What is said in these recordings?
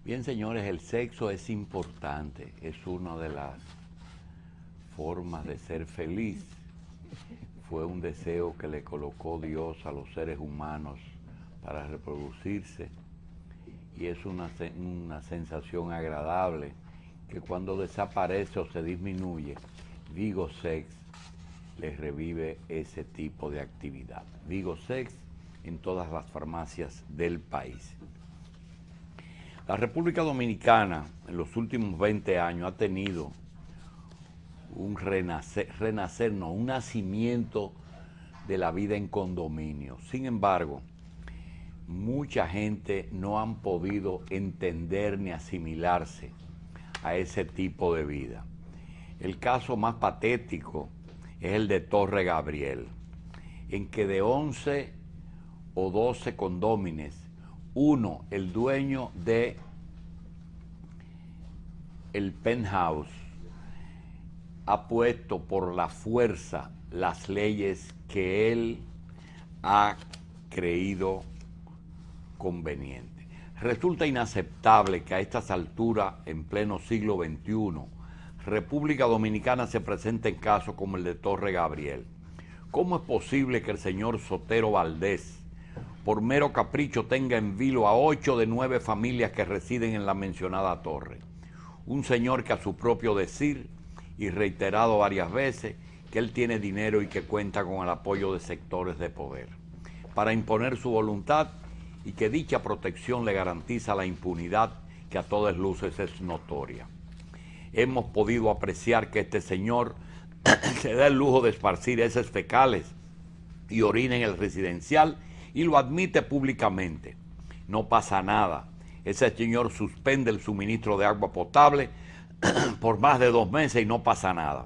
Bien, señores, el sexo es importante, es una de las formas de ser feliz. Fue un deseo que le colocó Dios a los seres humanos para reproducirse y es una sensación agradable que cuando desaparece o se disminuye, Vigosex les revive ese tipo de actividad. Vigosex en todas las farmacias del país. La República Dominicana en los últimos 20 años ha tenido un un nacimiento de la vida en condominio. Sin embargo, mucha gente no han podido entender ni asimilarse a ese tipo de vida. El caso más patético es el de Torre Gabriel, en que de 11 o 12 condómines, uno, el dueño de el penthouse, ha puesto por la fuerza las leyes que él ha creído conveniente. Resulta inaceptable que a estas alturas, en pleno siglo XXI, República Dominicana se presente en casos como el de Torre Gabriel. ¿Cómo es posible que el señor Sotero Valdés, por mero capricho, tenga en vilo a 8 de 9 familias que residen en la mencionada torre? Un señor que a su propio decir, y reiterado varias veces, que él tiene dinero y que cuenta con el apoyo de sectores de poder para imponer su voluntad, y que dicha protección le garantiza la impunidad que a todas luces es notoria. Hemos podido apreciar que este señor se da el lujo de esparcir heces fecales y orina en el residencial y lo admite públicamente. No pasa nada. Ese señor suspende el suministro de agua potable por más de 2 meses y no pasa nada.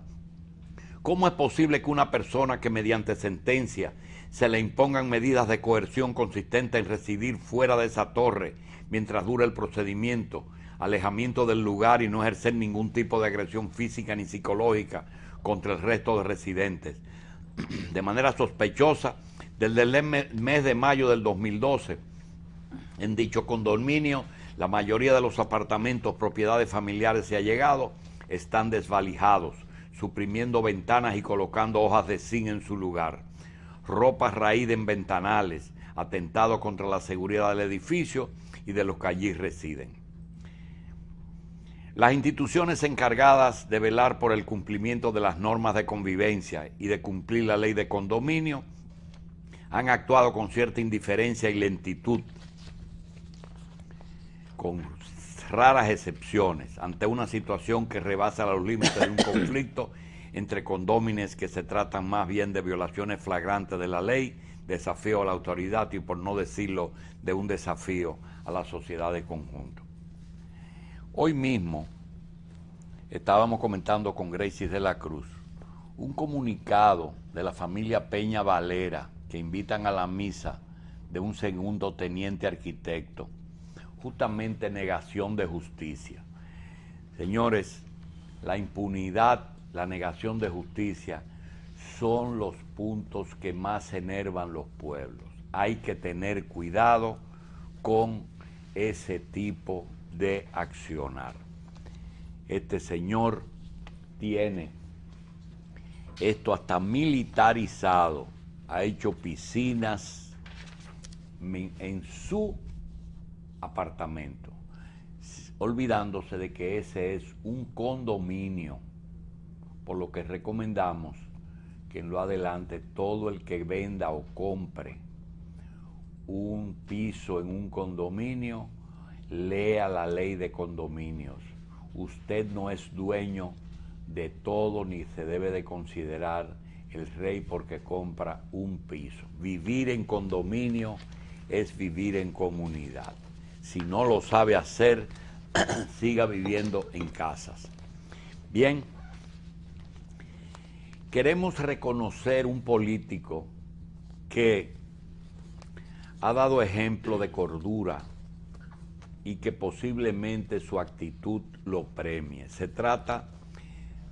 ¿Cómo es posible que una persona que mediante sentencia se le impongan medidas de coerción consistentes en residir fuera de esa torre mientras dura el procedimiento, alejamiento del lugar y no ejercer ningún tipo de agresión física ni psicológica contra el resto de residentes, de manera sospechosa, desde el mes de mayo del 2012, en dicho condominio, la mayoría de los apartamentos, propiedades familiares y allegados, están desvalijados, suprimiendo ventanas y colocando hojas de zinc en su lugar, ropa raída en ventanales, atentado contra la seguridad del edificio y de los que allí residen. Las instituciones encargadas de velar por el cumplimiento de las normas de convivencia y de cumplir la ley de condominio han actuado con cierta indiferencia y lentitud, con raras excepciones, ante una situación que rebasa los límites de un conflicto entre condómines que se tratan más bien de violaciones flagrantes de la ley, desafío a la autoridad y, por no decirlo, de un desafío a la sociedad de conjunto. Hoy mismo estábamos comentando con Gracie de la Cruz un comunicado de la familia Peña Valera que invitan a la misa de un segundo teniente arquitecto, justamente negación de justicia. Señores, la impunidad, la negación de justicia son los puntos que más enervan los pueblos. Hay que tener cuidado con ese tipo de accionar. Este señor tiene esto hasta militarizado, ha hecho piscinas en su apartamento, olvidándose de que ese es un condominio, por lo que recomendamos que en lo adelante todo el que venda o compre un piso en un condominio lea la ley de condominios. Usted no es dueño de todo ni se debe de considerar el rey porque compra un piso. Vivir en condominio es vivir en comunidad. Si no lo sabe hacer, siga viviendo en casas. Bien, queremos reconocer un político que ha dado ejemplo de cordura y que posiblemente su actitud lo premie. Se trata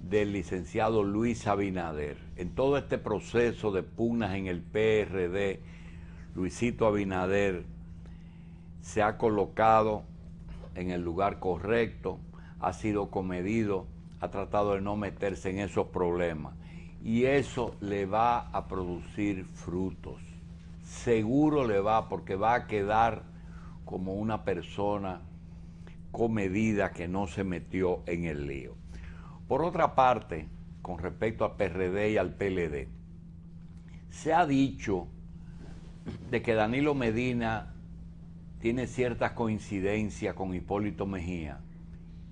del licenciado Luis Abinader. En todo este proceso de pugnas en el PRD, Luisito Abinader se ha colocado en el lugar correcto, ha sido comedido, ha tratado de no meterse en esos problemas. Y eso le va a producir frutos. Seguro le va, porque va a quedar como una persona comedida que no se metió en el lío. Por otra parte, con respecto al PRD y al PLD, se ha dicho de que Danilo Medina tiene ciertas coincidencias con Hipólito Mejía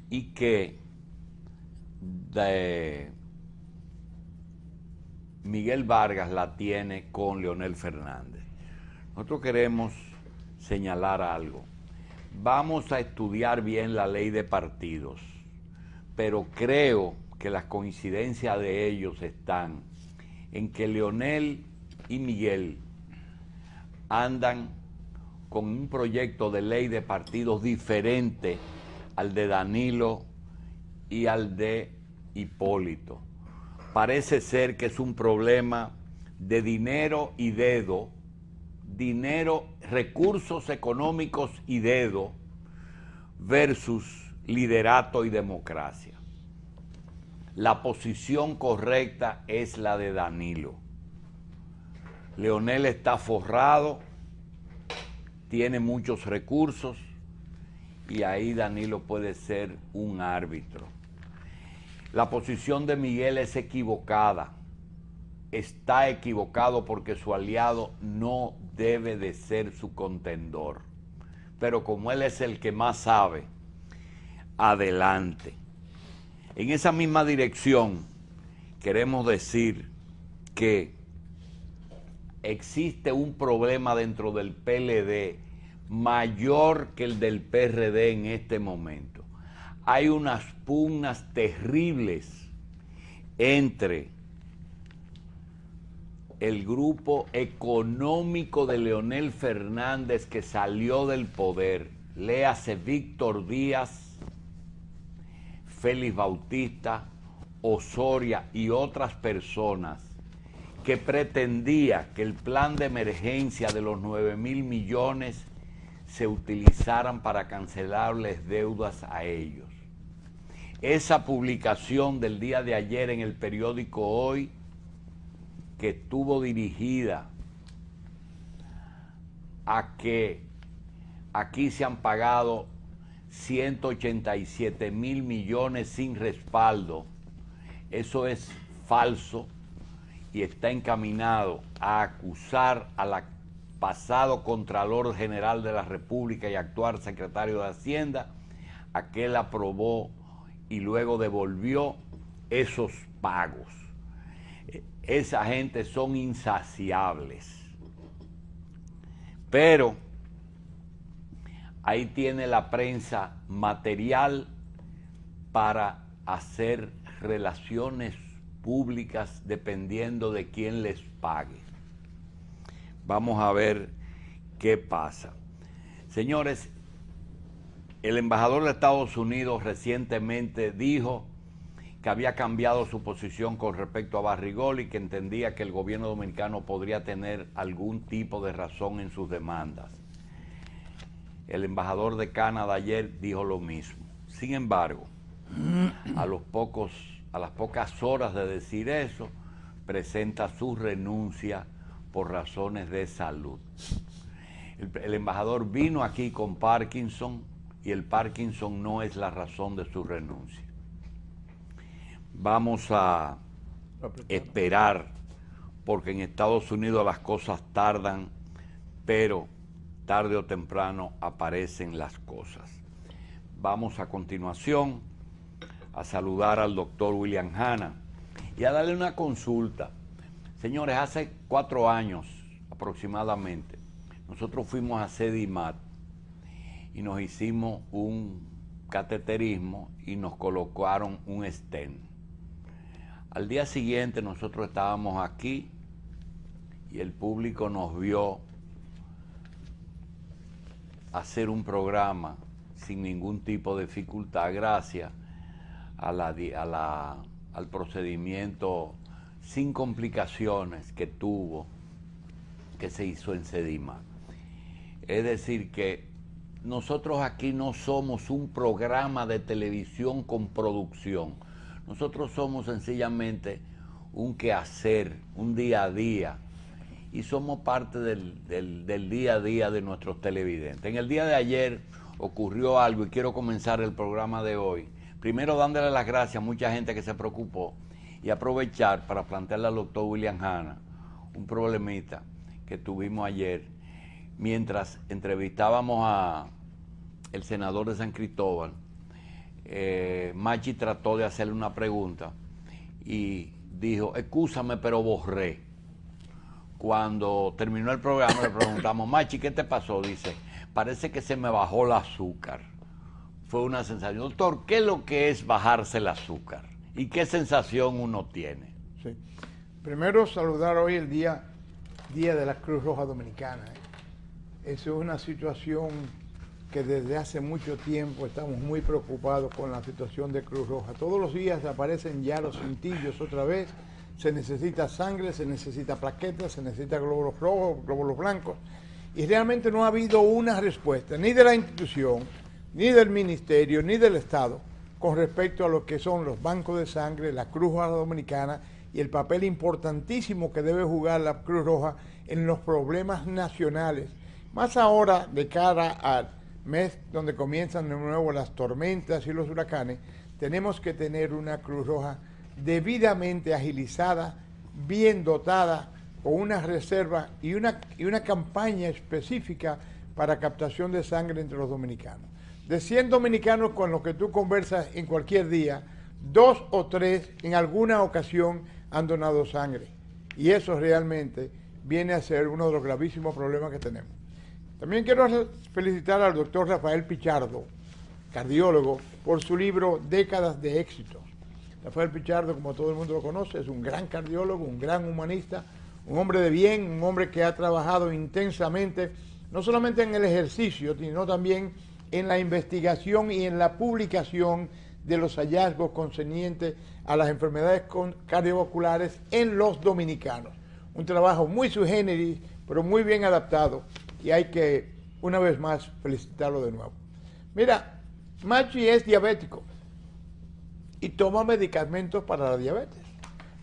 y que Miguel Vargas la tiene con Leonel Fernández. Nosotros queremos señalar algo. Vamos a estudiar bien la ley de partidos, pero creo que las coincidencias de ellos están en que Leonel y Miguel andan con un proyecto de ley de partidos diferente al de Danilo y al de Hipólito. Parece ser que es un problema de dinero y dedo, dinero, recursos económicos y dedo versus liderato y democracia. La posición correcta es la de Danilo. Leonel está forrado, tiene muchos recursos y ahí Danilo puede ser un árbitro. La posición de Miguel es equivocada. Está equivocado porque su aliado no debe de ser su contendor. Pero como él es el que más sabe, adelante. En esa misma dirección queremos decir que existe un problema dentro del PLD mayor que el del PRD en este momento. Hay unas pugnas terribles entre el grupo económico de Leonel Fernández que salió del poder, léase Víctor Díaz, Félix Bautista, Osoria y otras personas que pretendía que el plan de emergencia de los 9.000 millones se utilizaran para cancelarles deudas a ellos. Esa publicación del día de ayer en el periódico Hoy, que estuvo dirigida a que aquí se han pagado 187.000 millones sin respaldo, eso es falso y está encaminado a acusar al pasado Contralor General de la República y actual Secretario de Hacienda, a que él aprobó y luego devolvió esos pagos. Esa gente son insaciables. Pero ahí tiene la prensa material para hacer relaciones públicas dependiendo de quién les pague. Vamos a ver qué pasa. Señores, el embajador de Estados Unidos recientemente dijo que había cambiado su posición con respecto a Barrigol y que entendía que el gobierno dominicano podría tener algún tipo de razón en sus demandas. El embajador de Canadá ayer dijo lo mismo. Sin embargo, a las pocas horas de decir eso, presenta su renuncia por razones de salud. El embajador vino aquí con Parkinson y el Parkinson no es la razón de su renuncia. Vamos a esperar, porque en Estados Unidos las cosas tardan, pero tarde o temprano aparecen las cosas. Vamos a continuación a saludar al doctor William Hanna y a darle una consulta. Señores, hace 4 años aproximadamente, nosotros fuimos a CEDIMAT y nos hicimos un cateterismo y nos colocaron un stent. Al día siguiente nosotros estábamos aquí y el público nos vio hacer un programa sin ningún tipo de dificultad gracias al procedimiento sin complicaciones que se hizo en CEDIMAT. Es decir que nosotros aquí no somos un programa de televisión con producción. Nosotros somos sencillamente un quehacer, un día a día, y somos parte del día a día de nuestros televidentes. En el día de ayer ocurrió algo y quiero comenzar el programa de hoy. Primero dándole las gracias a mucha gente que se preocupó y aprovechar para plantearle al doctor William Hanna un problemita que tuvimos ayer mientras entrevistábamos a el senador de San Cristóbal. Machi trató de hacerle una pregunta y dijo, excúsame, pero borré. Cuando terminó el programa le preguntamos, Machi, ¿qué te pasó? Dice, parece que se me bajó el azúcar. Fue una sensación. Doctor, ¿qué es lo que es bajarse el azúcar? ¿Y qué sensación uno tiene? Sí. Primero, saludar hoy el día de la Cruz Roja Dominicana. Eso es una situación que desde hace mucho tiempo estamos muy preocupados con la situación de Cruz Roja. Todos los días aparecen ya los cintillos otra vez. Se necesita sangre, se necesita plaquetas, se necesita glóbulos rojos, glóbulos blancos. Y realmente no ha habido una respuesta, ni de la institución, ni del ministerio, ni del Estado, con respecto a lo que son los bancos de sangre, la Cruz Roja Dominicana y el papel importantísimo que debe jugar la Cruz Roja en los problemas nacionales. Más ahora, de cara al mes donde comienzan de nuevo las tormentas y los huracanes, tenemos que tener una Cruz Roja debidamente agilizada, bien dotada, con una reserva y una campaña específica para captación de sangre entre los dominicanos. De 100 dominicanos con los que tú conversas en cualquier día, 2 o 3 en alguna ocasión han donado sangre. Y eso realmente viene a ser uno de los gravísimos problemas que tenemos. También quiero felicitar al doctor Rafael Pichardo, cardiólogo, por su libro Décadas de Éxitos. Rafael Pichardo, como todo el mundo lo conoce, es un gran cardiólogo, un gran humanista, un hombre de bien, un hombre que ha trabajado intensamente, no solamente en el ejercicio, sino también en la investigación y en la publicación de los hallazgos concernientes a las enfermedades cardiovasculares en los dominicanos. Un trabajo muy sui generis, pero muy bien adaptado, y hay que, una vez más, felicitarlo de nuevo. Mira, Machi es diabético y toma medicamentos para la diabetes.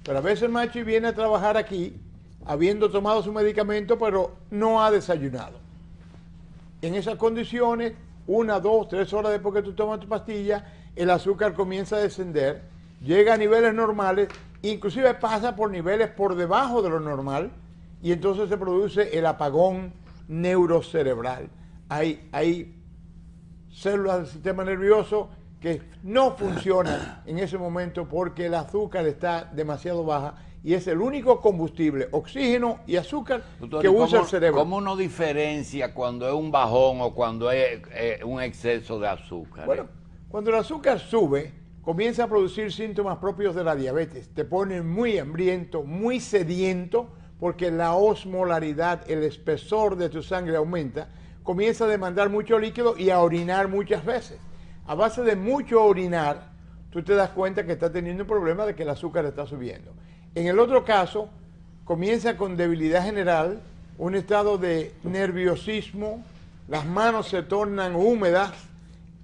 Pero a veces Machi viene a trabajar aquí, habiendo tomado su medicamento, pero no ha desayunado. En esas condiciones, 1, 2, 3 horas después que tú tomas tu pastilla, el azúcar comienza a descender, llega a niveles normales, inclusive pasa por niveles por debajo de lo normal, y entonces se produce el apagón neurocerebral. Hay células del sistema nervioso que no funcionan en ese momento porque el azúcar está demasiado baja y es el único combustible, oxígeno y azúcar, doctor, que usa el cerebro. ¿Cómo uno diferencia cuando es un bajón o cuando es un exceso de azúcar? Bueno, cuando el azúcar sube, comienza a producir síntomas propios de la diabetes. Te pone muy hambriento, muy sediento, porque la osmolaridad, el espesor de tu sangre aumenta, comienza a demandar mucho líquido y a orinar muchas veces. A base de mucho orinar, tú te das cuenta que está teniendo un problema de que el azúcar está subiendo. En el otro caso, comienza con debilidad general, un estado de nerviosismo, las manos se tornan húmedas,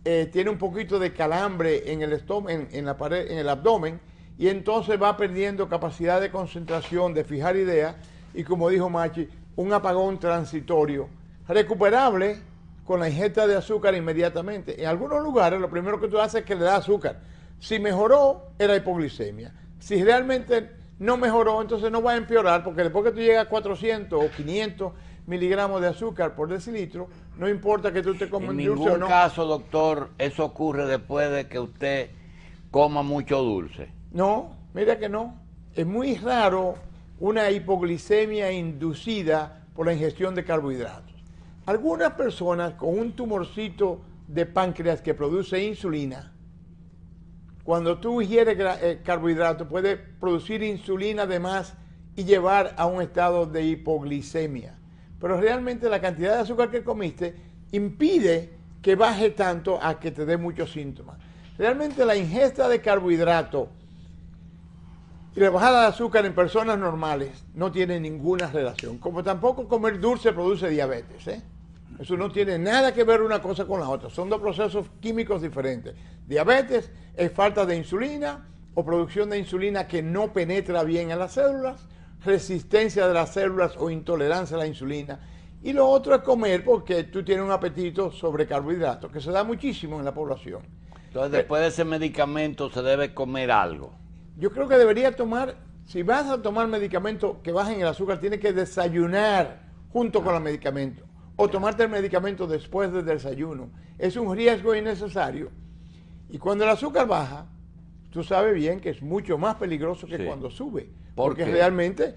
tiene un poquito de calambre en el estómago, en la pared, en el abdomen, y entonces va perdiendo capacidad de concentración, de fijar ideas, y como dijo Machi, un apagón transitorio, recuperable con la ingesta de azúcar inmediatamente. En algunos lugares lo primero que tú haces es que le das azúcar. Si mejoró, era hipoglicemia. Si realmente no mejoró, entonces no va a empeorar, porque después que tú llegas a 400 o 500 miligramos de azúcar por decilitro, no importa que tú te comas dulce o no. En ningún caso, doctor, eso ocurre después de que usted coma mucho dulce. No, mira que no. Es muy raro una hipoglicemia inducida por la ingestión de carbohidratos. Algunas personas con un tumorcito de páncreas que produce insulina, cuando tú ingieres carbohidratos, puede producir insulina de más y llevar a un estado de hipoglicemia. Pero realmente la cantidad de azúcar que comiste impide que baje tanto a que te dé muchos síntomas. Realmente la ingesta de carbohidratos y la bajada de azúcar en personas normales no tiene ninguna relación. Como tampoco comer dulce produce diabetes, ¿eh? Eso no tiene nada que ver una cosa con la otra. Son dos procesos químicos diferentes. Diabetes es falta de insulina o producción de insulina que no penetra bien en las células, resistencia de las células o intolerancia a la insulina. Y lo otro es comer porque tú tienes un apetito sobre carbohidratos, que se da muchísimo en la población. Entonces, después de ese medicamento se debe comer algo. Yo creo que debería tomar, si vas a tomar medicamentos que bajen el azúcar, tienes que desayunar junto con el medicamento. O tomarte el medicamento después del desayuno. Es un riesgo innecesario. Y cuando el azúcar baja, tú sabes bien que es mucho más peligroso que cuando sube. Porque realmente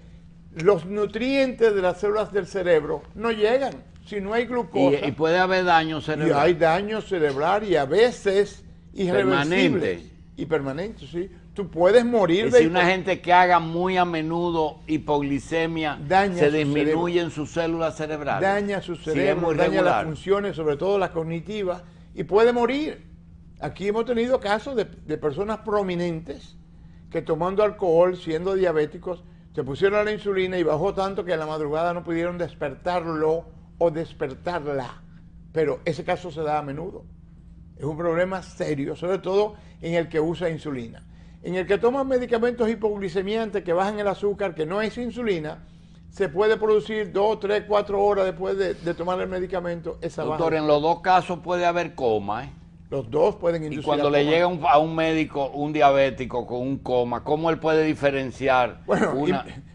los nutrientes de las células del cerebro no llegan si no hay glucosa. Y puede haber daño cerebral. Y hay daño cerebral y a veces irreversible. Permanente. Y permanente, sí. Tú puedes morir de... Si una gente que haga muy a menudo hipoglicemia, se disminuyen sus células cerebrales. Daña su cerebro, daña las funciones, sobre todo las cognitivas, y puede morir. Aquí hemos tenido casos de personas prominentes que tomando alcohol, siendo diabéticos, se pusieron a la insulina y bajó tanto que en la madrugada no pudieron despertarlo o despertarla. Pero ese caso se da a menudo. Es un problema serio, sobre todo en el que usa insulina. En el que toma medicamentos hipoglicemiantes que bajan el azúcar, que no es insulina, se puede producir 2, 3, 4 horas después de tomar el medicamento esa baja. Doctor, en los dos casos puede haber coma, ¿eh? Los dos pueden inducir. Y cuando le llega a un médico, un diabético con un coma, ¿cómo él puede diferenciar? Bueno,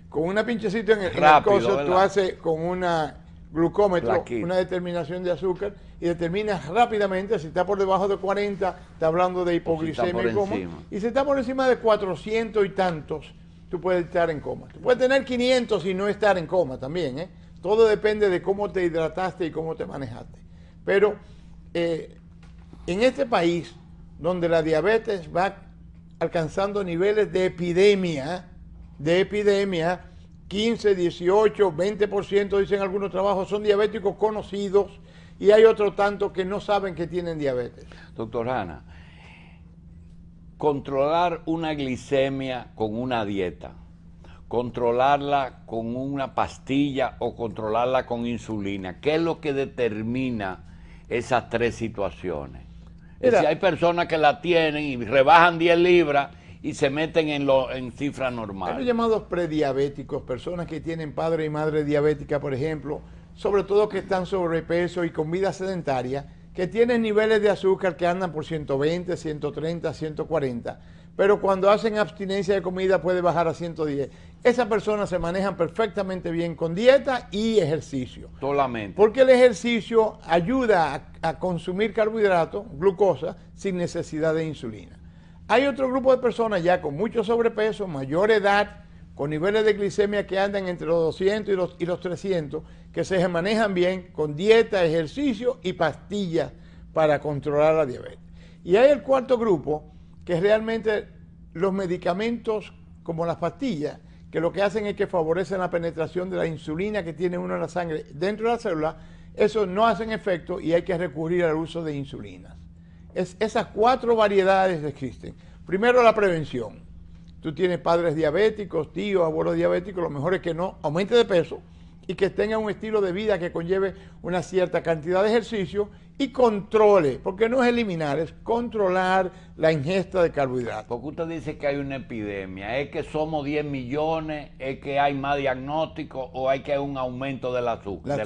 con una pinchecita en el coso, tú haces con una glucómetro, una determinación de azúcar, y determinas rápidamente si está por debajo de 40, está hablando de hipoglicemia y coma, y si está por encima de 400 y tantos, tú puedes estar en coma. Tú puedes tener 500 y no estar en coma también, ¿eh? Todo depende de cómo te hidrataste y cómo te manejaste. Pero en este país, donde la diabetes va alcanzando niveles de epidemia, 15, 18, 20%, dicen algunos trabajos, son diabéticos conocidos, y hay otro tanto que no saben que tienen diabetes. Doctor Hanna, controlar una glicemia con una dieta, controlarla con una pastilla o controlarla con insulina, ¿qué es lo que determina esas tres situaciones? Es decir, hay personas que la tienen y rebajan 10 libras y se meten en cifras normales. Hay los llamados prediabéticos, personas que tienen padre y madre diabética, por ejemplo, sobre todo que están sobrepeso y con vida sedentaria, que tienen niveles de azúcar que andan por 120, 130, 140, pero cuando hacen abstinencia de comida puede bajar a 110. Esas personas se manejan perfectamente bien con dieta y ejercicio. Solamente. Porque el ejercicio ayuda a consumir carbohidratos, glucosa, sin necesidad de insulina. Hay otro grupo de personas ya con mucho sobrepeso, mayor edad, con niveles de glicemia que andan entre los 200 y los 300, que se manejan bien con dieta, ejercicio y pastillas para controlar la diabetes. Y hay el cuarto grupo, que es realmente los medicamentos como las pastillas, que lo que hacen es que favorecen la penetración de la insulina que tiene uno en la sangre dentro de la célula. Eso no hacen efecto y hay que recurrir al uso de insulinas. Esas 4 variedades existen. Primero, la prevención. Tú tienes padres diabéticos, tíos, abuelos diabéticos, lo mejor es que no aumente de peso y que tenga un estilo de vida que conlleve una cierta cantidad de ejercicio y controle, porque no es eliminar, es controlar la ingesta de carbohidratos. Porque usted dice que hay una epidemia, ¿es que somos 10 millones, es que hay más diagnósticos o hay que hay un aumento del azúcar?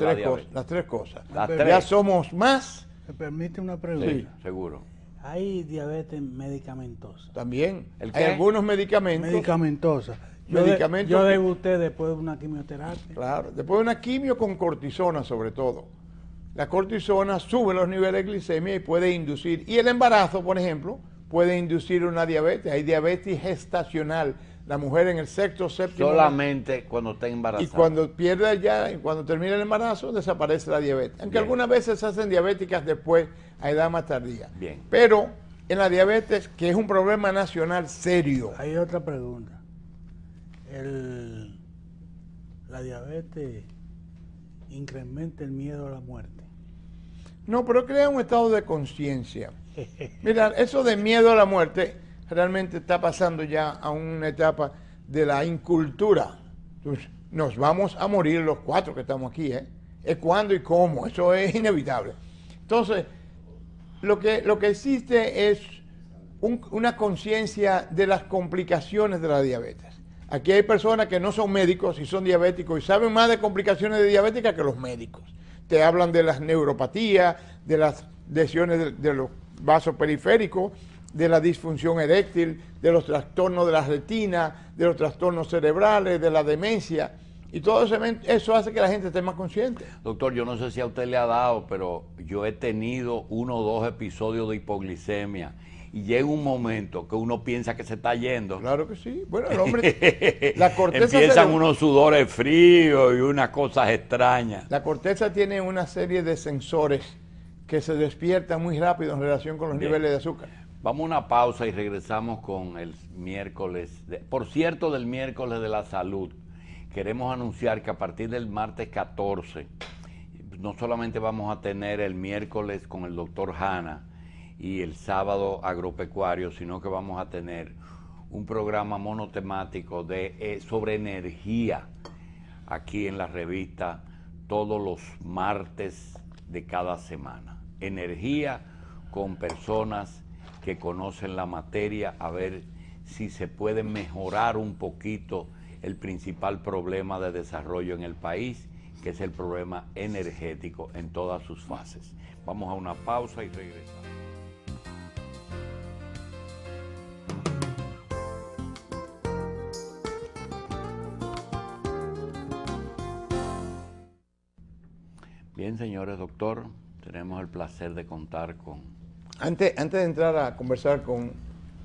Las tres cosas. Ya somos más. ¿Me permite una pregunta? Sí, seguro. Hay diabetes medicamentosa. También. Hay algunos medicamentos. Medicamentosa. Yo debuté después de una quimioterapia. Claro, después de una quimio con cortisona sobre todo. La cortisona sube los niveles de glicemia y puede inducir, y el embarazo, por ejemplo, puede inducir una diabetes. Hay diabetes gestacional. La mujer en el sexto, séptimo... Solamente cuando está embarazada. Y cuando pierde ya, cuando termina el embarazo, desaparece la diabetes. Aunque algunas veces se hacen diabéticas después, a edad más tardía. Bien. Pero en la diabetes, que es un problema nacional serio. Hay otra pregunta. La diabetes incrementa el miedo a la muerte. No, pero crea un estado de conciencia. Mira, eso de miedo a la muerte realmente está pasando ya a una etapa de la incultura. Entonces, nos vamos a morir los 4 que estamos aquí, ¿eh? es cuándo y cómo, eso es inevitable. Entonces, lo que existe es una conciencia de las complicaciones de la diabetes. Aquí hay personas que no son médicos y son diabéticos y saben más de complicaciones de diabética que los médicos. Te hablan de las neuropatías, de las lesiones de los vasos periféricos, de la disfunción eréctil, de los trastornos de la retina, de los trastornos cerebrales, de la demencia. Y todo eso hace que la gente esté más consciente. Doctor, yo no sé si a usted le ha dado, pero yo he tenido 1 o 2 episodios de hipoglicemia. Y llega un momento que uno piensa que se está yendo. Claro que sí. Bueno, el hombre... la corteza empiezan unos sudores fríos y unas cosas extrañas. La corteza tiene una serie de sensores que se despiertan muy rápido en relación con los niveles de azúcar. Vamos a una pausa y regresamos con el miércoles. Por cierto, del miércoles de la salud, queremos anunciar que a partir del martes 14, no solamente vamos a tener el miércoles con el doctor Hanna y el sábado agropecuario, sino que vamos a tener un programa monotemático sobre energía aquí en la revista todos los martes de cada semana. Energía con personas que conocen la materia, a ver si se puede mejorar un poquito el principal problema de desarrollo en el país, que es el problema energético en todas sus fases. Vamos a una pausa y regresamos. Bien, señores, doctor, tenemos el placer de contar con... Antes de entrar a conversar con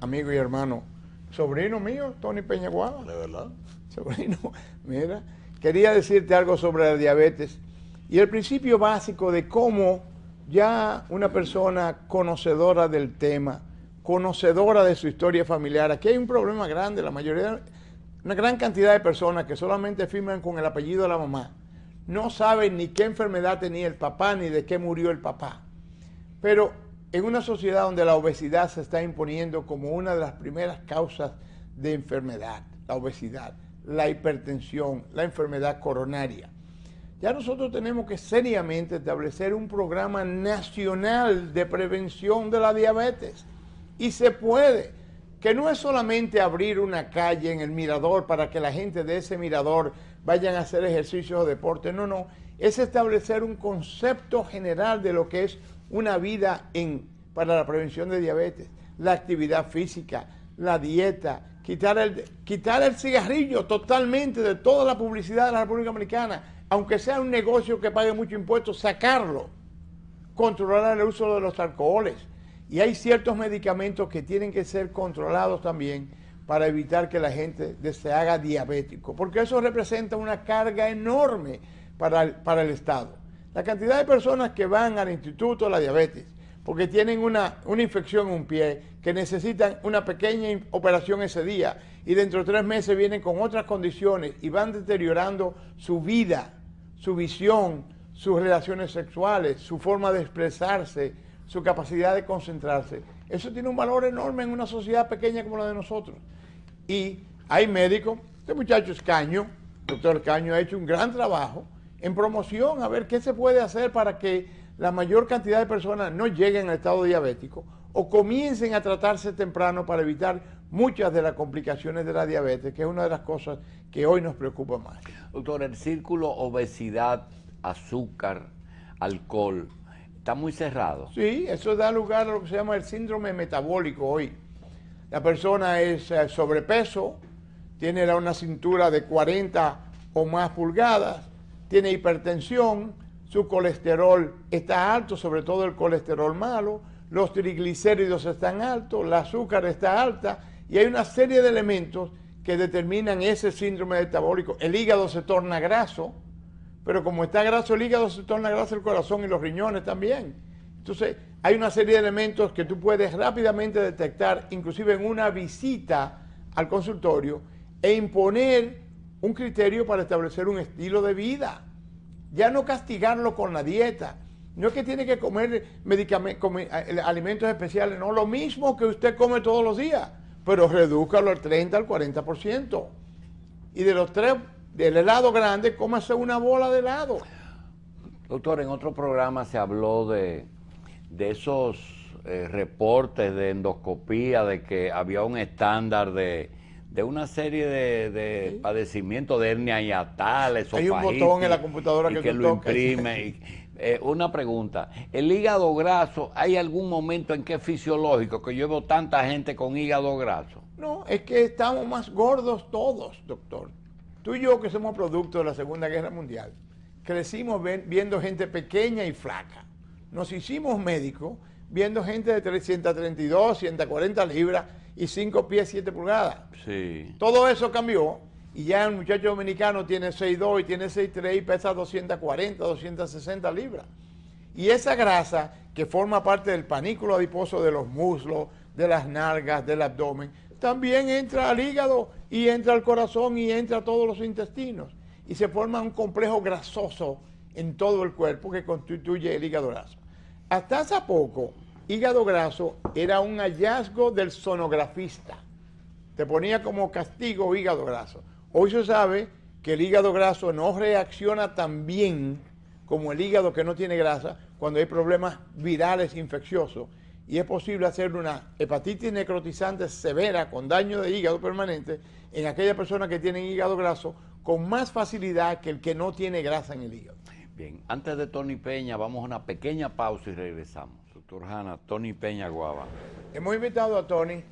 amigo y hermano, sobrino mío, Tony Peñaguaba. ¿De verdad? Sobrino, mira, quería decirte algo sobre la diabetes y el principio básico de cómo ya una persona conocedora del tema, conocedora de su historia familiar, aquí hay un problema grande, una gran cantidad de personas que solamente firman con el apellido de la mamá, no saben ni qué enfermedad tenía el papá ni de qué murió el papá. Pero en una sociedad donde la obesidad se está imponiendo como una de las primeras causas de enfermedad, la obesidad, la hipertensión, la enfermedad coronaria, ya nosotros tenemos que seriamente establecer un programa nacional de prevención de la diabetes. Y se puede, que no es solamente abrir una calle en el mirador para que la gente de ese mirador vayan a hacer ejercicios o deporte, no, es establecer un concepto general de lo que es una vida para la prevención de diabetes, la actividad física, la dieta, quitar el cigarrillo totalmente de toda la publicidad de la República Dominicana, aunque sea un negocio que pague mucho impuesto, sacarlo, controlar el uso de los alcoholes. Y hay ciertos medicamentos que tienen que ser controlados también para evitar que la gente se haga diabético, porque eso representa una carga enorme para el Estado. La cantidad de personas que van al Instituto de la Diabetes porque tienen una infección en un pie, que necesitan una pequeña operación ese día y dentro de 3 meses vienen con otras condiciones y van deteriorando su vida, su visión, sus relaciones sexuales, su forma de expresarse, su capacidad de concentrarse. Eso tiene un valor enorme en una sociedad pequeña como la de nosotros. Y hay médicos, este muchacho Escaño, doctor Escaño, ha hecho un gran trabajo en promoción, a ver qué se puede hacer para que la mayor cantidad de personas no lleguen al estado diabético o comiencen a tratarse temprano para evitar muchas de las complicaciones de la diabetes, que es una de las cosas que hoy nos preocupa más. Doctor, el círculo obesidad, azúcar, alcohol, ¿está muy cerrado? Sí, eso da lugar a lo que se llama el síndrome metabólico hoy. La persona es sobrepeso, tiene una cintura de 40 o más pulgadas, tiene hipertensión, su colesterol está alto, sobre todo el colesterol malo, los triglicéridos están altos, el azúcar está alta y hay una serie de elementos que determinan ese síndrome metabólico. El hígado se torna graso, pero como está graso el hígado, se torna graso el corazón y los riñones también. Entonces, hay una serie de elementos que tú puedes rápidamente detectar, inclusive en una visita al consultorio, e imponer un criterio para establecer un estilo de vida. Ya no castigarlo con la dieta. No es que tiene que comer alimentos especiales, no, lo mismo que usted come todos los días, pero redúcalo al 30, al 40%. Y del helado grande, cómase una bola de helado. Doctor, en otro programa se habló de esos reportes de endoscopía, de que había un estándar de una serie de padecimientos de hernia hiatal, Hay un esofagitis, botón en la computadora y que que tú lo tocas. imprime. Una pregunta, ¿el hígado graso, hay algún momento en que es fisiológico que yo veo tanta gente con hígado graso? No, es que estamos más gordos todos, doctor. Tú y yo, que somos producto de la Segunda Guerra Mundial, crecimos viendo gente pequeña y flaca. Nos hicimos médicos viendo gente de 332, 140 libras y 5 pies 7 pulgadas. Sí. Todo eso cambió y ya el muchacho dominicano tiene 6'2 y tiene 6'3 y pesa 240, 260 libras. Y esa grasa que forma parte del panículo adiposo de los muslos, de las nalgas, del abdomen, también entra al hígado y entra al corazón y entra a todos los intestinos. Y se forma un complejo grasoso en todo el cuerpo que constituye el hígado graso. Hasta hace poco, hígado graso era un hallazgo del sonografista. Te ponía como castigo hígado graso. Hoy se sabe que el hígado graso no reacciona tan bien como el hígado que no tiene grasa cuando hay problemas virales infecciosos. Y es posible hacer una hepatitis necrotizante severa con daño de hígado permanente en aquellas personas que tienen hígado graso con más facilidad que el que no tiene grasa en el hígado. Bien, antes de Tony Peña, vamos a una pequeña pausa y regresamos. Doctor Hanna, Tony Peña Guava. Hemos invitado a Tony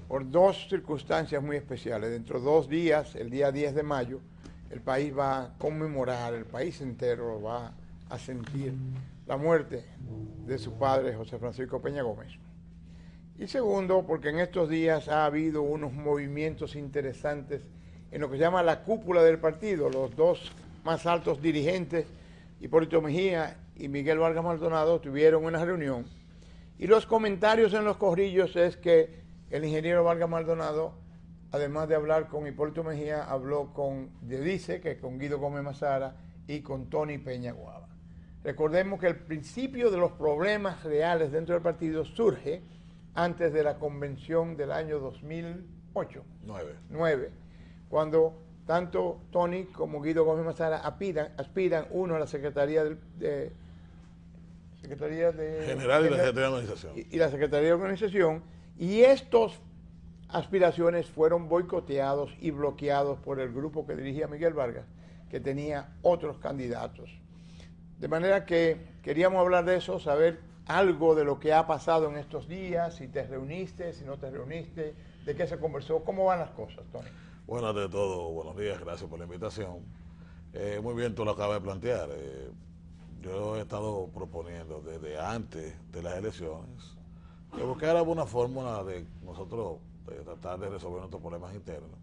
por dos circunstancias muy especiales. Dentro de 2 días, el día 10 de mayo, el país va a conmemorar, el país entero lo va a sentir, la muerte de su padre, José Francisco Peña Gómez. Y segundo, porque en estos días ha habido unos movimientos interesantes en lo que se llama la cúpula del partido. Los dos más altos dirigentes, Hipólito Mejía y Miguel Vargas Maldonado, tuvieron una reunión. Y los comentarios en los corrillos es que el ingeniero Vargas Maldonado, además de hablar con Hipólito Mejía, habló dice que con Guido Gómez Mazara y con Tony Peña Guava. Recordemos que el principio de los problemas reales dentro del partido surge antes de la convención del año 2009, cuando tanto Tony como Guido Gómez Mazara aspiran uno a la Secretaría de General y la Secretaría de Organización. Y la Secretaría de Organización, y estos aspiraciones fueron boicoteados y bloqueados por el grupo que dirigía Miguel Vargas, que tenía otros candidatos. De manera que queríamos hablar de eso, saber algo de lo que ha pasado en estos días, si te reuniste, si no te reuniste, de qué se conversó, cómo van las cosas, Tony. Bueno, ante todo, buenos días, gracias por la invitación. Muy bien, tú lo acabas de plantear. Yo he estado proponiendo desde antes de las elecciones que buscáramos una fórmula de nosotros tratar de resolver nuestros problemas internos.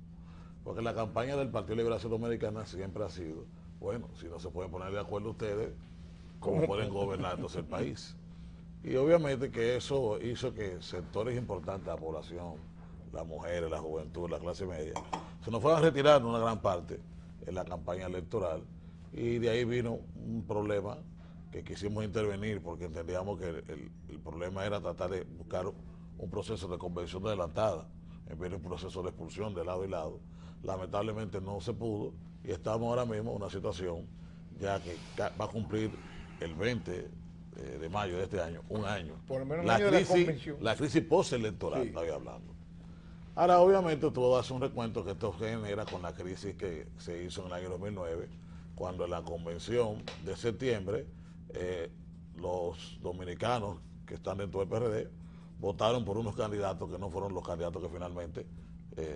Porque la campaña del Partido de Liberación Dominicana siempre ha sido, bueno, si no se pueden poner de acuerdo ustedes, ¿cómo pueden gobernar entonces el país? Y obviamente que eso hizo que sectores importantes de la población, las mujeres, la juventud, la clase media, se nos fueran retirando una gran parte en la campaña electoral, y de ahí vino un problema que quisimos intervenir porque entendíamos que el problema era tratar de buscar un proceso de convención adelantada en vez de un proceso de expulsión de lado y lado. Lamentablemente no se pudo y estamos ahora mismo en una situación ya que va a cumplir el 20 de mayo de este año, un año. Por lo menos un año de la convención. La crisis postelectoral, Sí. estaba hablando. Ahora, obviamente, tú vas a hacer un recuento que esto genera con la crisis que se hizo en el año 2009, cuando en la convención de septiembre, los dominicanos que están dentro del PRD votaron por unos candidatos que no fueron los candidatos que finalmente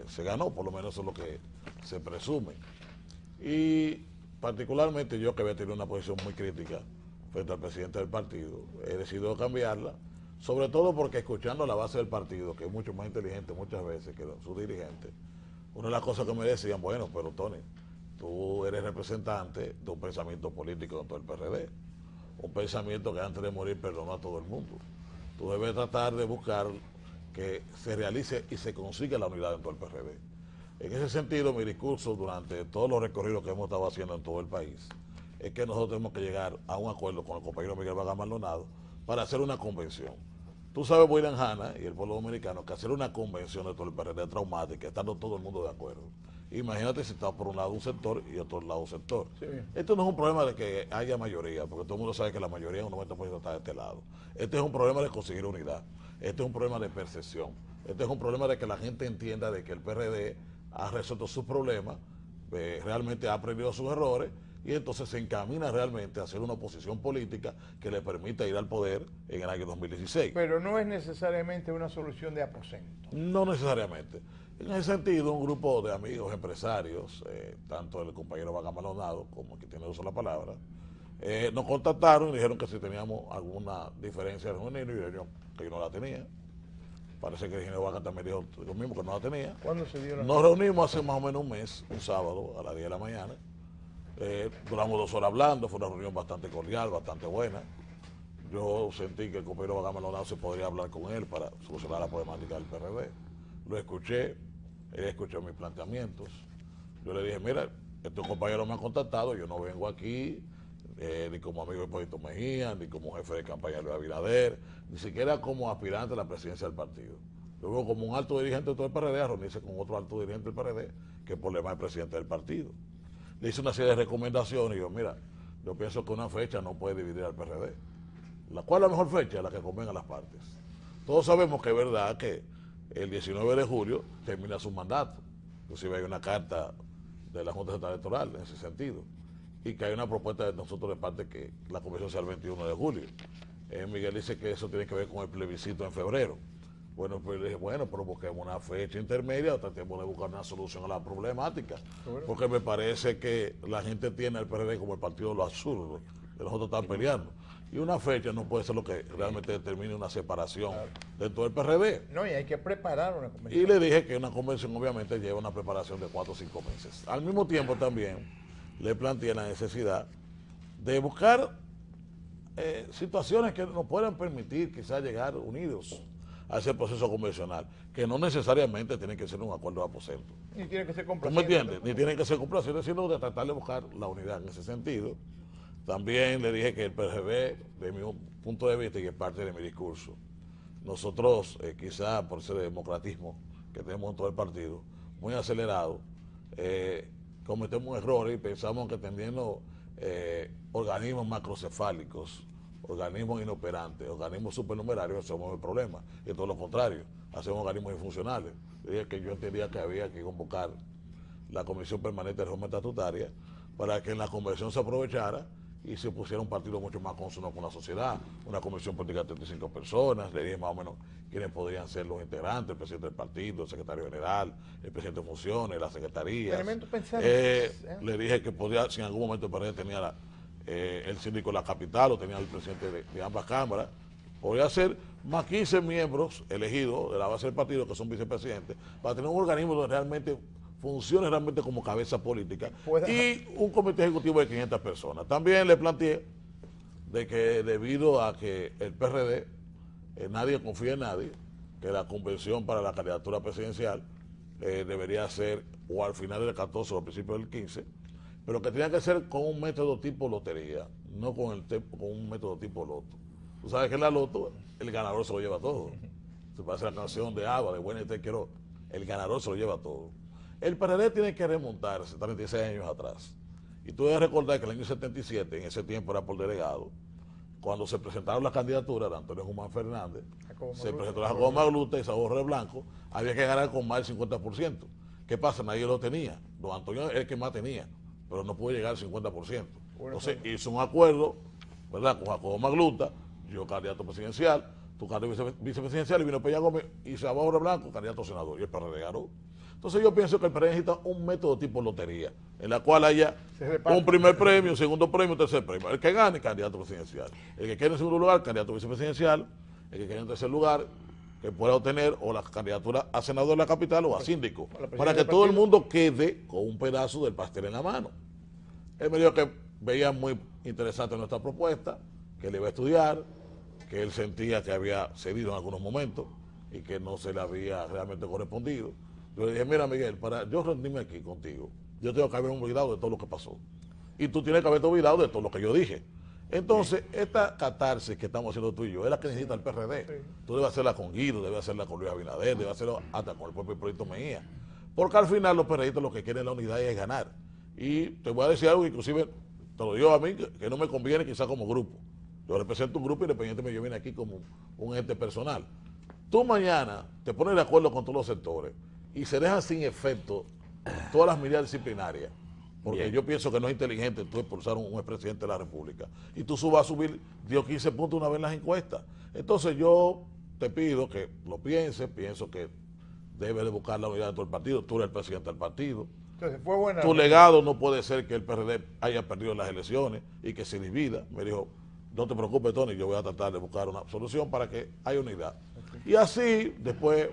se ganó, por lo menos eso es lo que se presume. Y particularmente yo, que había tenido una posición muy crítica frente al presidente del partido, he decidido cambiarla, sobre todo porque escuchando a la base del partido, que es mucho más inteligente muchas veces que sus dirigentes, una de las cosas que me decían, bueno, pero Tony, tú eres representante de un pensamiento político dentro del PRD, un pensamiento que antes de morir perdonó a todo el mundo. Tú debes tratar de buscar que se realice y se consiga la unidad dentro del PRD. En ese sentido, mi discurso durante todos los recorridos que hemos estado haciendo en todo el país es que nosotros tenemos que llegar a un acuerdo con el compañero Miguel Vargas Maldonado para hacer una convención. Tú sabes, William Hanna y el pueblo dominicano, que hacer una convención de todo el PRD traumática, estando todo el mundo de acuerdo, Imagínate si está por un lado un sector y otro lado un sector. Sí. Esto no es un problema de que haya mayoría, porque todo el mundo sabe que la mayoría, un 90% está de este lado. Este es un problema de conseguir unidad. Este es un problema de percepción. Este es un problema de que la gente entienda de que el PRD ha resuelto sus problemas, realmente ha aprendido sus errores y entonces se encamina realmente a hacer una oposición política que le permita ir al poder en el año 2016. Pero no es necesariamente una solución de aposento. No necesariamente. En ese sentido, un grupo de amigos empresarios, tanto el compañero Vaga Maldonado como el que tiene uso de la palabra, nos contactaron y dijeron que si teníamos alguna diferencia de reunir, y yo que yo no la tenía. Parece que el ingeniero Vaga también dijo lo mismo, que no la tenía. ¿Cuándo se dio la Nos reunimos hace más o menos un mes, un sábado, a las 10 de la mañana. Duramos 2 horas hablando, fue una reunión bastante cordial, bastante buena. Yo sentí que el compañero Vaga Maldonado se podría hablar con él para solucionar la problemática del PRD. Lo escuché, él escuchó mis planteamientos. Yo le dije, mira, estos compañeros me han contactado, yo no vengo aquí ni como amigo de Hipólito Mejía, ni como jefe de campaña de Luis Abinader, ni siquiera como aspirante a la presidencia del partido. Yo veo como un alto dirigente de todo el PRD a reunirse con otro alto dirigente del PRD, que por demás es presidente del partido. Le hice una serie de recomendaciones y yo, mira, yo pienso que una fecha no puede dividir al PRD. ¿Cuál es la mejor fecha? La que convenga a las partes. Todos sabemos que es verdad que el 19 de julio termina su mandato. Inclusive hay una carta de la Junta Central Electoral en ese sentido. Y que hay una propuesta de nosotros de parte que la convención sea el 21 de julio. Miguel dice que eso tiene que ver con el plebiscito en febrero. Bueno, pues le dije, bueno, pero busquemos una fecha intermedia, tratemos de buscar una solución a la problemática. Porque me parece que la gente tiene al PRD como el partido de lo absurdo, que nosotros estamos peleando. Y una fecha no puede ser lo que realmente determine una separación dentro del PRD. No, y hay que preparar una convención. Y le dije que una convención obviamente lleva una preparación de 4 o 5 meses. Al mismo tiempo también le planteé la necesidad de buscar situaciones que nos puedan permitir quizás llegar unidos a ese proceso convencional, que no necesariamente tiene que ser un acuerdo de aposento. Ni tiene que ser ¿Tú me complaciente. entiendes? Ni tienen que ser complacientes, sino de tratar de buscar la unidad en ese sentido. También le dije que el PRD, de mi punto de vista y es parte de mi discurso, nosotros quizás por ese democratismo que tenemos en todo el partido, muy acelerado, cometemos errores y pensamos que teniendo organismos macrocefálicos, organismos inoperantes, organismos supernumerarios, somos el problema. Y todo lo contrario, hacemos organismos infuncionales. Dije que yo entendía que había que convocar la Comisión Permanente de Reforma Estatutaria para que en la convención se aprovechara y se pusiera un partido mucho más consono con la sociedad, una comisión política de 35 personas, le dije más o menos quiénes podrían ser los integrantes, el presidente del partido, el secretario general, el presidente de funciones, la secretaría. Le dije que podía, si en algún momento el PRD tenía el síndico de la capital o tenía el presidente de ambas cámaras, podría ser más 15 miembros elegidos de la base del partido, que son vicepresidentes, para tener un organismo donde realmente funcione realmente como cabeza política y un comité ejecutivo de 500 personas. También le planteé de que debido a que el PRD, nadie confía en nadie, que la convención para la candidatura presidencial debería ser o al final del 14 o al principio del 15, pero que tenía que ser con un método tipo lotería, no con un método tipo loto. Tú sabes que en la loto el ganador se lo lleva todo. Se parece a la canción de Ava, de Buena y Te Quiero, el ganador se lo lleva todo. El PRD tiene que remontarse 36 años atrás. Y tú debes recordar que en el año 77, en ese tiempo era por delegado, cuando se presentaron las candidaturas de Antonio Guzmán Fernández, se presentó la Jacobo Magluta y Sabor Re Blanco, había que ganar con más del 50%. ¿Qué pasa? Nadie lo tenía. Don Antonio es el que más tenía, pero no pudo llegar al 50%. Entonces hizo un acuerdo, ¿verdad?, con Jacobo Magluta, yo candidato presidencial, tu candidato vicepresidencial, y vino Peña Gómez y Sabor Re Blanco, candidato a senador, y el PRD ganó. Entonces yo pienso que el PRD necesita un método tipo lotería, en la cual haya un primer premio, un segundo premio, un tercer premio. El que gane, candidato presidencial. El que quede en segundo lugar, candidato vicepresidencial. El que quede en tercer lugar, que pueda obtener o la candidatura a senador de la capital o a síndico. Para que todo el mundo quede con un pedazo del pastel en la mano. Él me dijo que veía muy interesante nuestra propuesta, que le iba a estudiar, que él sentía que había cedido en algunos momentos y que no se le había realmente correspondido. Yo le dije, mira Miguel, para yo rendirme aquí contigo, yo tengo que haberme olvidado de todo lo que pasó. Y tú tienes que haberte olvidado de todo lo que yo dije. Entonces, esta catarsis que estamos haciendo tú y yo es la que necesita el PRD. Tú debes hacerla con Guido, debes hacerla con Luis Abinader, debes hacerla hasta con el propio Hipólito Mejía. Porque al final los PRDistas lo que quieren en la unidad es ganar. Y te voy a decir algo, inclusive te lo digo a mí, que no me conviene quizás como grupo. Yo represento un grupo independientemente, yo vine aquí como un ente personal. Tú mañana te pones de acuerdo con todos los sectores y se dejan sin efecto todas las medidas disciplinarias. Porque Bien. yo pienso que no es inteligente tú expulsar a un expresidente de la República. Y tú vas a subir 10 o 15 puntos una vez en las encuestas. Entonces yo te pido que lo pienses, pienso que debes de buscar la unidad de todo el partido. Tú eres el presidente del partido. Entonces fue buena. Tu legado no puede ser que el PRD haya perdido las elecciones y que se divida. Me dijo, no te preocupes, Tony, yo voy a tratar de buscar una solución para que haya unidad. Y así, después,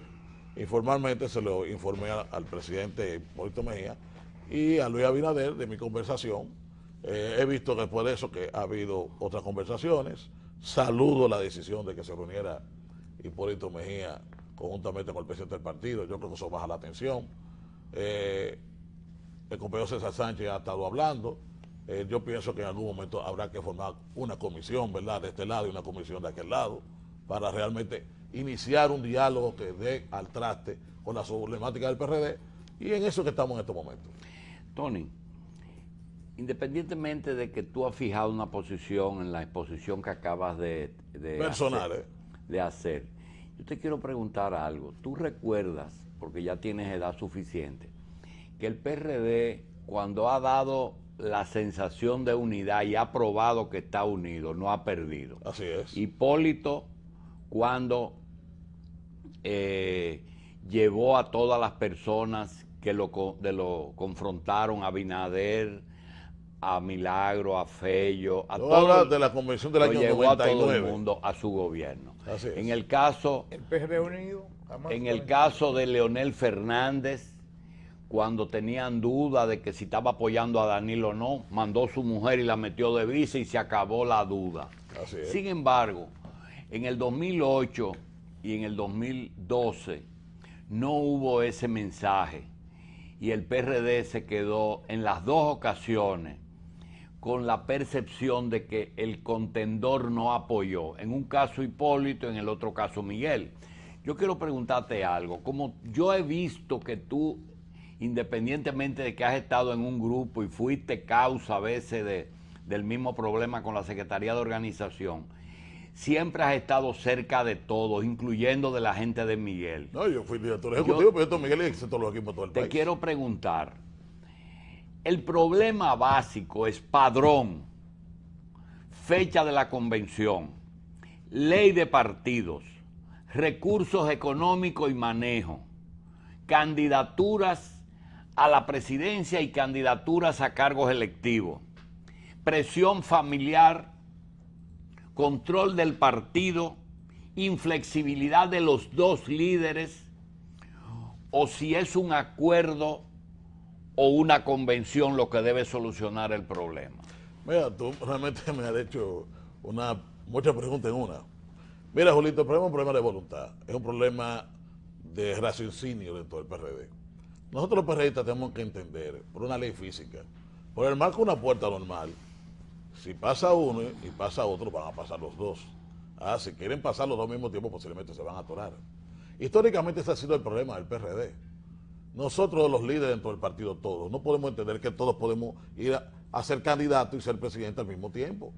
informalmente se lo informé al presidente Hipólito Mejía y a Luis Abinader de mi conversación. He visto después de eso que ha habido otras conversaciones. Saludo la decisión de que se reuniera Hipólito Mejía conjuntamente con el presidente del partido. Yo creo que eso baja la tensión. El compañero César Sánchez ha estado hablando. Yo pienso que en algún momento habrá que formar una comisión, ¿verdad?, de este lado y una comisión de aquel lado, para realmente iniciar un diálogo que dé al traste con la problemática del PRD, y en eso que estamos en estos momentos. Tony, independientemente de que tú has fijado una posición en la exposición que acabas de Personal, hacer, yo te quiero preguntar algo. ¿Tú recuerdas, porque ya tienes edad suficiente, que el PRD, cuando ha dado la sensación de unidad y ha probado que está unido, no ha perdido? Así es. Hipólito, cuando llevó a todas las personas que lo confrontaron, a Abinader, a Milagro, a Fello, a todo, de la convención del lo año llevó 99. a todo el mundo a su gobierno. Así es. En el caso, El PRD unido. en el caso de Leonel Fernández, cuando tenían duda de que si estaba apoyando a Danilo o no, mandó su mujer y la metió de vice y se acabó la duda. Así es. Sin embargo, en el 2008 y en el 2012 no hubo ese mensaje y el PRD se quedó en las dos ocasiones con la percepción de que el contendor no apoyó. En un caso Hipólito, en el otro caso Miguel. Yo quiero preguntarte algo. Como yo he visto que tú, independientemente de que has estado en un grupo y fuiste causa a veces del mismo problema con la Secretaría de Organización, siempre has estado cerca de todos, incluyendo de la gente de Miguel. No, yo fui director ejecutivo, pero esto Miguel y todos los equipos de todo el Te país. quiero preguntar, el problema básico es padrón, fecha de la convención, ley de partidos, recursos económicos y manejo, candidaturas a la presidencia y candidaturas a cargos electivos, presión familiar, control del partido, inflexibilidad de los dos líderes, o si es un acuerdo o una convención lo que debe solucionar el problema. Mira, tú realmente me has hecho muchas preguntas en una. Mira, Julito, el problema es un problema de voluntad, es un problema de raciocinio dentro del PRD. Nosotros los PRDistas tenemos que entender, por una ley física, por el marco de una puerta normal, si pasa uno y pasa otro, van a pasar los dos. Si quieren pasar los dos al mismo tiempo, posiblemente se van a atorar. Históricamente ese ha sido el problema del PRD. Nosotros, los líderes dentro del partido, todos, no podemos entender que todos podemos ir a ser candidatos y ser presidente al mismo tiempo.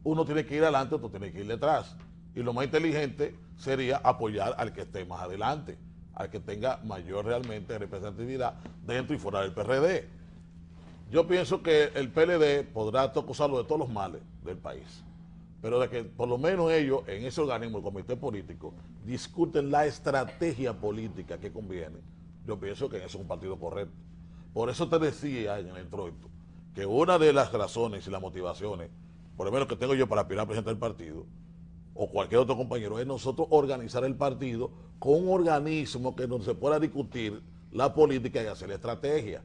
Uno tiene que ir adelante, otro tiene que ir detrás. Y lo más inteligente sería apoyar al que esté más adelante, al que tenga mayor realmente representatividad dentro y fuera del PRD. Yo pienso que el PLD podrá acusarlo de todos los males del país, pero de que por lo menos ellos en ese organismo, el comité político, discuten la estrategia política que conviene. Yo pienso que eso es un partido correcto. Por eso te decía en el introito que una de las razones y las motivaciones, por lo menos que tengo yo para aspirar a presidente del partido, o cualquier otro compañero, es nosotros organizar el partido con un organismo que no se pueda discutir la política y hacer la estrategia.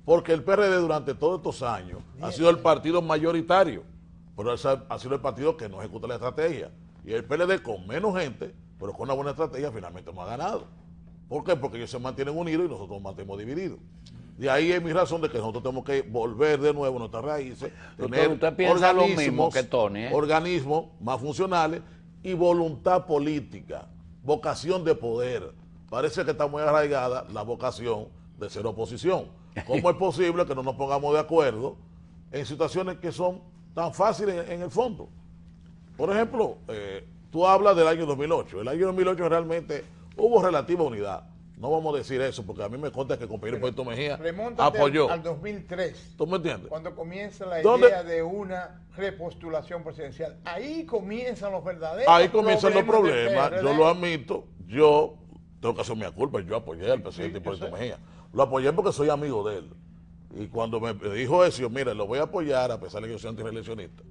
Porque el PRD durante todos estos años ha sido el partido mayoritario, pero ha sido el partido que no ejecuta la estrategia. Y el PLD con menos gente, pero con una buena estrategia, finalmente no ha ganado. ¿Por qué? Porque ellos se mantienen unidos y nosotros nos mantenemos divididos. De ahí es mi razón de que nosotros tenemos que volver de nuevo a nuestras raíces, tener ¿Usted piensa lo mismo que Tony? Organismos más funcionales y voluntad política, vocación de poder. Parece que está muy arraigada la vocación de ser oposición. ¿Cómo es posible que no nos pongamos de acuerdo en situaciones que son tan fáciles en el fondo? Por ejemplo, tú hablas del año 2008. El año 2008 realmente hubo relativa unidad. No vamos a decir eso, porque a mí me consta que el compañero Puerto Mejía apoyó. Al 2003. ¿Tú me entiendes? Cuando comienza la ¿Dónde? idea de una repostulación presidencial. Ahí comienzan los verdaderos Ahí comienzan los problemas. del Yo PRD. lo admito. Yo tengo que hacer mi culpa. Yo apoyé al presidente Hipólito Mejía. Lo apoyé porque soy amigo de él. Y cuando me dijo eso, yo, mire, lo voy a apoyar a pesar de que yo soy antireeleccionista.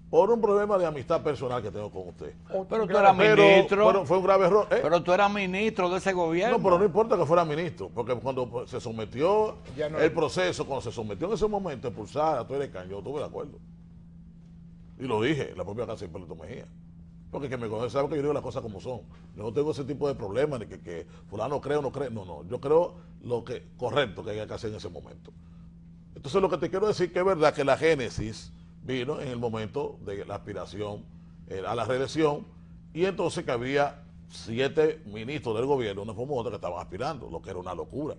Por un problema de amistad personal que tengo con usted. Pero tú eras ministro. Pero fue un grave error. Pero tú eras ministro de ese gobierno. No, pero no importa que fuera ministro, porque cuando se sometió Ya no el es. proceso, cuando se sometió en ese momento a expulsar a Tuerecan, yo estuve de acuerdo. Y lo dije en la propia casa de Hipólito Mejía. Porque que me conoce sabe que yo digo las cosas como son. Yo no tengo ese tipo de problemas de que fulano cree o no cree. No. Yo creo lo que correcto que hay que hacer en ese momento. Entonces lo que te quiero decir que es verdad que la génesis vino en el momento de la aspiración a la reelección y entonces que había 7 ministros del gobierno, una forma u otra, que estaban aspirando, lo que era una locura.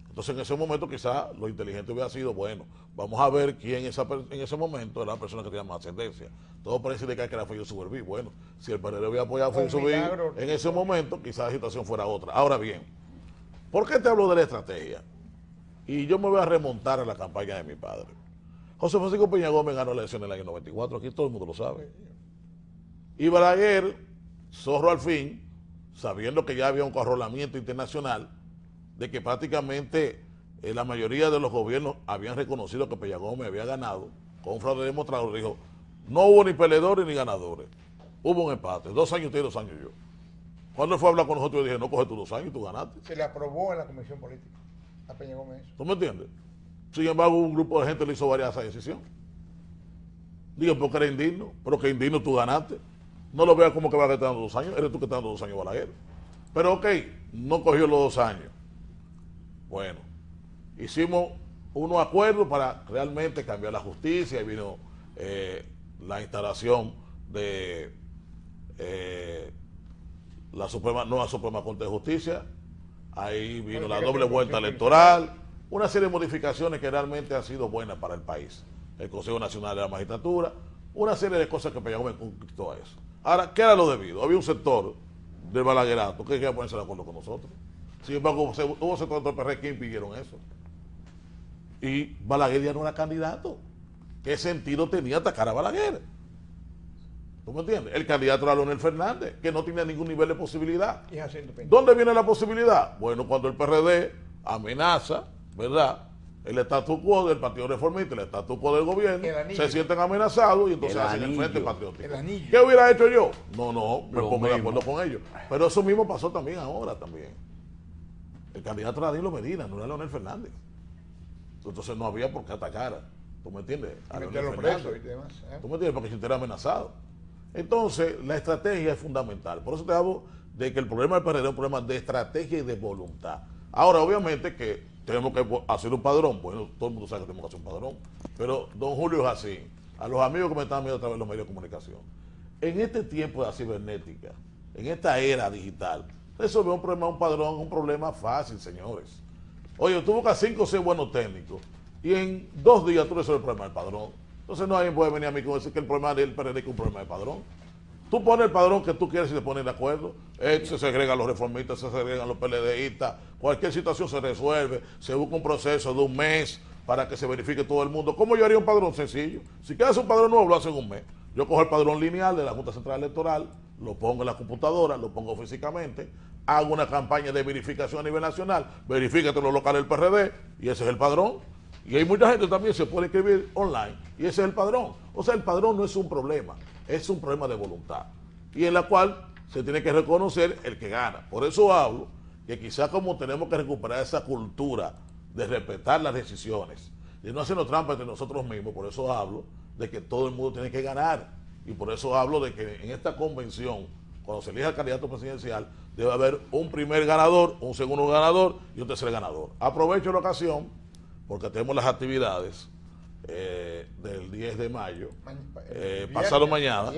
Entonces en ese momento quizás lo inteligente hubiera sido, bueno, vamos a ver quién en ese momento era la persona que tenía más ascendencia. Todo parece indicar que era Félix Suberví. Bueno, si el PRD hubiera apoyado a Félix Suberví en ese momento, quizás la situación fuera otra. Ahora bien, ¿por qué te hablo de la estrategia? Y yo me voy a remontar a la campaña de mi padre. José Francisco Peña Gómez ganó la elección en el año 94, aquí todo el mundo lo sabe. Y Balaguer, zorro al fin, sabiendo que ya había un corralamiento internacional, de que prácticamente la mayoría de los gobiernos habían reconocido que Peña Gómez había ganado, con un fraude demostrado, dijo, no hubo ni perdedores ni ganadores, hubo un empate, 2 años usted y 2 años yo. Cuando él fue a hablar con nosotros, yo dije, no, coge tus 2 años y tú ganaste. Se le aprobó en la Comisión Política a Peña Gómez eso. ¿Tú me entiendes? Sin embargo, un grupo de gente le hizo variar esa decisión. Digo, porque era indigno, pero que indigno tú ganaste. No lo veas como que va a estar dando 2 años, eres tú que estás dando 2 años Balaguer. Pero ok, no cogió los 2 años. Bueno, hicimos unos acuerdos para realmente cambiar la justicia y vino la instalación de la nueva Suprema Corte de Justicia. Ahí vino la doble vuelta electoral, una serie de modificaciones que realmente han sido buenas para el país. El Consejo Nacional de la Magistratura, una serie de cosas que Peña Gómez conquistó a eso. Ahora, ¿qué era lo debido? Había un sector del balaguerato que quería ponerse de acuerdo con nosotros. Sin embargo, hubo sectores del PRD que impidieron eso. Y Balaguer ya no era candidato. ¿Qué sentido tenía atacar a Balaguer? ¿Tú me entiendes? El candidato era Leonel Fernández, que no tenía ningún nivel de posibilidad. Y Jacinto Pinto. ¿Dónde viene la posibilidad? Bueno, cuando el PRD amenaza, ¿verdad?, el statu quo del Partido Reformista, el statu quo del gobierno, se sienten amenazados y entonces hacen el Frente Patriótico. El anillo. ¿Qué hubiera hecho yo? No, me Lo pongo de mismo. acuerdo con ellos. Pero eso mismo pasó también ahora también. El candidato era Danilo Medina, no era Leonel Fernández. Entonces no había por qué atacar, ¿tú me entiendes? A Leonel Meterlo Fernández. preso y demás. ¿Tú me entiendes? Porque se era amenazado. Entonces, la estrategia es fundamental. Por eso te hablo de que el problema del PRD es un problema de estrategia y de voluntad. Ahora, obviamente que tenemos que hacer un padrón. Bueno, todo el mundo sabe que tenemos que hacer un padrón. Pero, don Julio es así. A los amigos que me están viendo a través de los medios de comunicación. En este tiempo de la cibernética, en esta era digital, resolver un problema, un padrón, es un problema fácil, señores. Oye, tú buscas 5 o 6 buenos técnicos y en 2 días tú resuelves el problema del padrón. Entonces no alguien puede venir a mí con decir que el problema del PRD es un problema de padrón. Tú pones el padrón que tú quieres y te pones de acuerdo. Se segregan los reformistas, se segregan los PLDistas. Cualquier situación se resuelve. Se busca un proceso de 1 mes para que se verifique todo el mundo. ¿Cómo yo haría un padrón sencillo? Si quieres un padrón nuevo, lo hacen en 1 mes. Yo cojo el padrón lineal de la Junta Central Electoral, lo pongo en la computadora, lo pongo físicamente, hago una campaña de verificación a nivel nacional, verifícate los locales del PRD y ese es el padrón. Y hay mucha gente también se puede escribir online y ese es el padrón. O sea, el padrón no es un problema, es un problema de voluntad y en la cual se tiene que reconocer el que gana. Por eso hablo que quizás como tenemos que recuperar esa cultura de respetar las decisiones, de no hacernos trampa entre nosotros mismos, por eso hablo de que todo el mundo tiene que ganar y por eso hablo de que en esta convención, cuando se elija el candidato presidencial, debe haber un primer ganador, un segundo ganador y un tercer ganador. Aprovecho la ocasión porque tenemos las actividades del 10 de mayo, pasado mañana,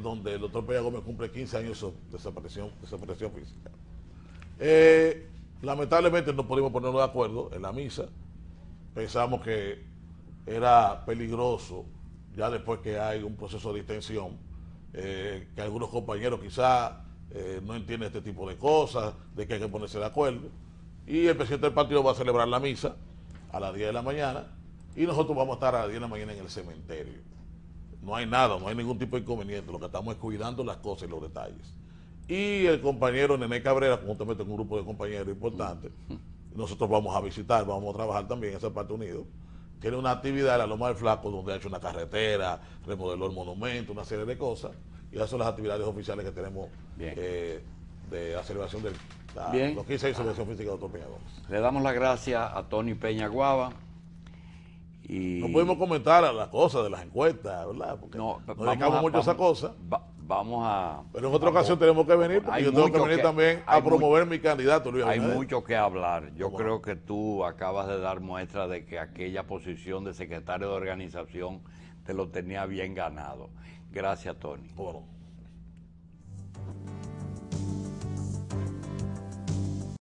donde el doctor Peña Gómez cumple 15 años de desaparición física. Lamentablemente no pudimos ponernos de acuerdo en la misa. Pensamos que era peligroso, ya después que hay un proceso de distensión, que algunos compañeros quizás no entienden este tipo de cosas, de que hay que ponerse de acuerdo. Y el presidente del partido va a celebrar la misa a las 10 de la mañana y nosotros vamos a estar a las 10 de la mañana en el cementerio. No hay nada, no hay ningún tipo de inconveniente, lo que estamos es cuidando las cosas y los detalles. Y el compañero Nene Cabrera, juntamente con un grupo de compañeros importantes, nosotros vamos a visitar, vamos a trabajar también en esa parte unido. Tiene una actividad en la Loma del Flaco donde ha hecho una carretera, remodeló el monumento, una serie de cosas. Y esas son las actividades oficiales que tenemos de la celebración de los 15 años de celebración física de Dr. Peña Gómez. Le damos las gracias a Tony Peña Guava. Y no podemos comentar a las cosas de las encuestas, ¿verdad? Porque nos dedicamos mucho a esa cosa. Vamos a... Pero en otra ocasión tenemos que venir, porque yo tengo que venir también a promover mi candidato, Luis Hay Abinader. mucho que hablar. Yo creo que tú acabas de dar muestra de que aquella posición de secretario de organización te lo tenía bien ganado. Gracias, Tony. Bueno.